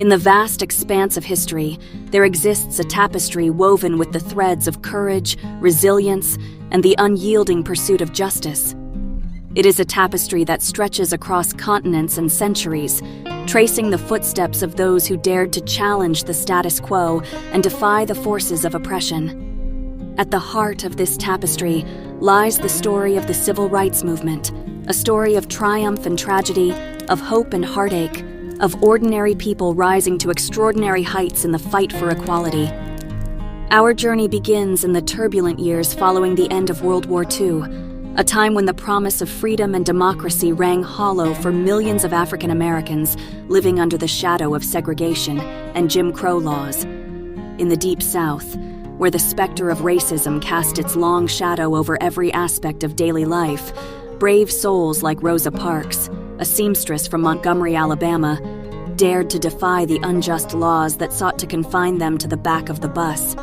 In the vast expanse of history, there exists a tapestry woven with the threads of courage, resilience, and the unyielding pursuit of justice. It is a tapestry that stretches across continents and centuries, tracing the footsteps of those who dared to challenge the status quo and defy the forces of oppression. At the heart of this tapestry lies the story of the civil rights movement, a story of triumph and tragedy, of hope and heartache, of ordinary people rising to extraordinary heights in the fight for equality. Our journey begins in the turbulent years following the end of World War II, a time when the promise of freedom and democracy rang hollow for millions of African Americans living under the shadow of segregation and Jim Crow laws. In the Deep South, where the specter of racism cast its long shadow over every aspect of daily life, brave souls like Rosa Parks, a seamstress from Montgomery, Alabama, dared to defy the unjust laws that sought to confine them to the back of the bus.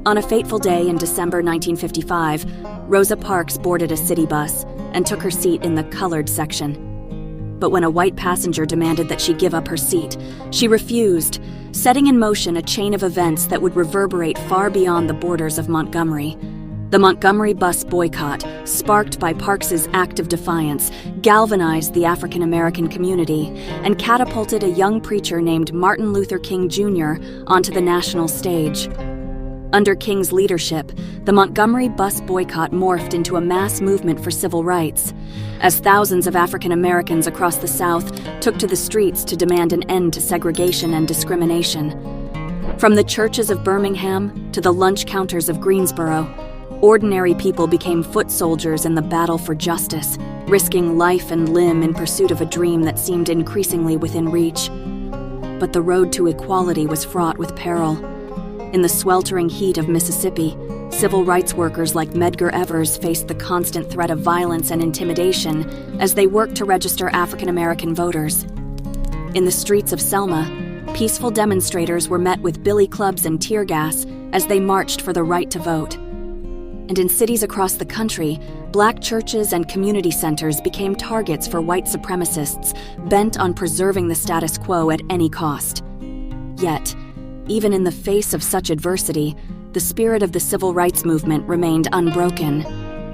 On a fateful day in December 1955, Rosa Parks boarded a city bus and took her seat in the colored section. But when a white passenger demanded that she give up her seat, she refused, setting in motion a chain of events that would reverberate far beyond the borders of Montgomery. The Montgomery bus boycott, sparked by Parks's act of defiance, galvanized the African American community and catapulted a young preacher named Martin Luther King Jr. onto the national stage. Under King's leadership, the Montgomery bus boycott morphed into a mass movement for civil rights, as thousands of African Americans across the South took to the streets to demand an end to segregation and discrimination. From the churches of Birmingham to the lunch counters of Greensboro, ordinary people became foot soldiers in the battle for justice, risking life and limb in pursuit of a dream that seemed increasingly within reach. But the road to equality was fraught with peril. In the sweltering heat of Mississippi, civil rights workers like Medgar Evers faced the constant threat of violence and intimidation as they worked to register African American voters. In the streets of Selma, peaceful demonstrators were met with billy clubs and tear gas as they marched for the right to vote. And in cities across the country, black churches and community centers became targets for white supremacists bent on preserving the status quo at any cost. Yet, even in the face of such adversity, the spirit of the civil rights movement remained unbroken.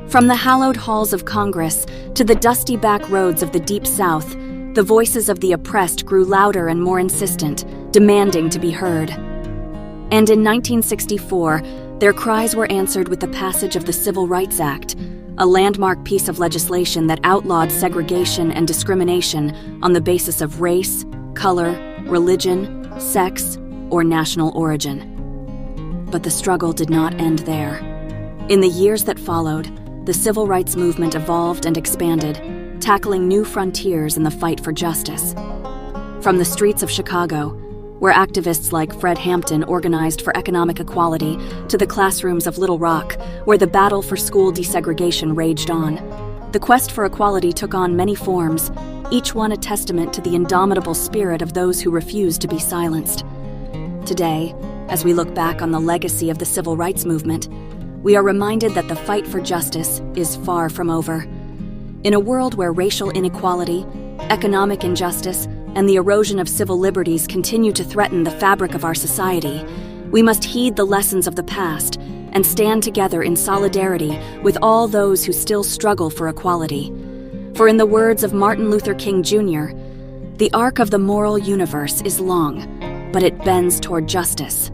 From the hallowed halls of Congress to the dusty back roads of the Deep South, the voices of the oppressed grew louder and more insistent, demanding to be heard. And in 1964, their cries were answered with the passage of the Civil Rights Act, a landmark piece of legislation that outlawed segregation and discrimination on the basis of race, color, religion, sex, or national origin. But the struggle did not end there. In the years that followed, the civil rights movement evolved and expanded, tackling new frontiers in the fight for justice. From the streets of Chicago, where activists like Fred Hampton organized for economic equality, to the classrooms of Little Rock, where the battle for school desegregation raged on. The quest for equality took on many forms, each one a testament to the indomitable spirit of those who refused to be silenced. Today, as we look back on the legacy of the civil rights movement, we are reminded that the fight for justice is far from over. In a world where racial inequality, economic injustice, and the erosion of civil liberties continue to threaten the fabric of our society, we must heed the lessons of the past and stand together in solidarity with all those who still struggle for equality. For in the words of Martin Luther King Jr., "The arc of the moral universe is long, but it bends toward justice.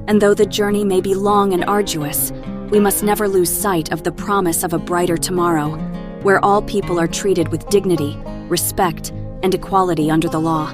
And though the journey may be long and arduous, we must never lose sight of the promise of a brighter tomorrow, where all people are treated with dignity, respect, and equality under the law."